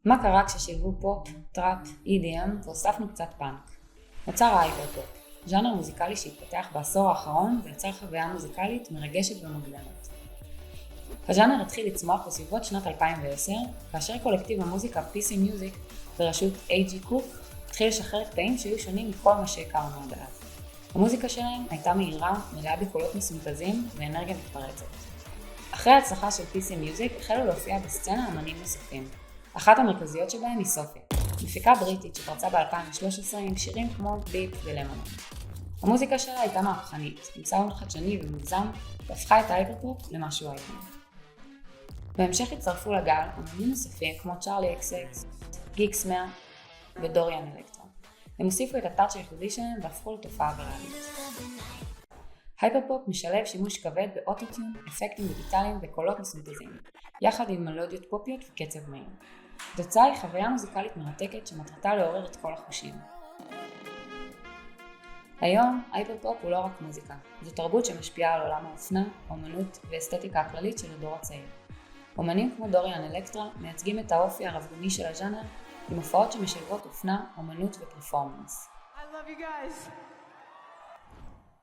מה קרה כששילבו פופ, טראפ, EDM והוספנו קצת פאנק? נוצר ההייפרפופ, ז'אנר מוזיקלי שהתפתח בעשור האחרון ויצר חוויה מוזיקלית מרגשת ומוקדמת. הז'אנר התחיל לצמוח בסביבות שנת 2010, כאשר קולקטיב המוזיקה PC Music בראשות A.G. קוק התחיל לשחרר קטעים שהיו שונים מכל מה שהכרנו עד אז. המוזיקה שלהם הייתה מהירה, מלאה בקולות מסונתזים ואנרגיה מתפרצת. אחרי ההצלחה של PC Music החלו להופיע בסצנה אמנים נוספים. אחת המרכזיות שבהם היא סופיה, מפיקה בריטית שפרצה ב-2013 עם שירים כמו ביפ ולמונד. המוזיקה שלה הייתה מהפכנית, עם סאונד חדשני ומוגזם, והפכה את ההייפרפופ למשהו היום. בהמשך הצטרפו לגל אמנים נוספים כמו צ'ארלי אקס, גיקס 100 ודוריאן אלקטרה. הם הוסיפו את הטאץ' הייחודי שלהם והפכו לתופעה ויראלית. הייפרפופ משלב שימוש כבד באוטוטיון, אפקטים דיגיטליים וקולות מסונתזים, יחד עם מלודיות פופיות וקצב מהיר. התוצאה היא חוויה מוזיקלית מרתקת שמטרתה לעורר את כל החושים. היום הייפרפופ הוא לא רק מוזיקה, זו תרבות שמשפיעה על עולם האופנה, אומנות ואסתטיקה הכללית של הדור הצעיר. אומנים כמו דוריאן אלקטרה מייצגים את האופי הרבגוני של הז'אנר עם הופעות שמשלבות אופנה, אומנות ופרפורמנס.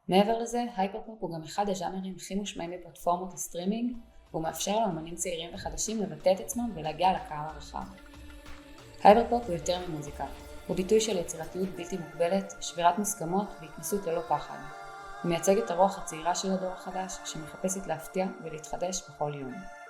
מעבר לזה, הייפרפופ הוא גם אחד הז'אנרים הכי מושמעים בפלטפורמות הסטרימינג, והוא מאפשר לאמנים צעירים וחדשים לבטא את עצמם ולהגיע לקהל הרחב. הייפרפופ הוא יותר ממוזיקה, הוא ביטוי של יצירתיות בלתי מוגבלת, שבירת מוסכמות והתנסות ללא פחד. הוא מייצג את הרוח הצעירה של הדור החדש, שמחפשת להפתיע ולהתחדש בכל יום.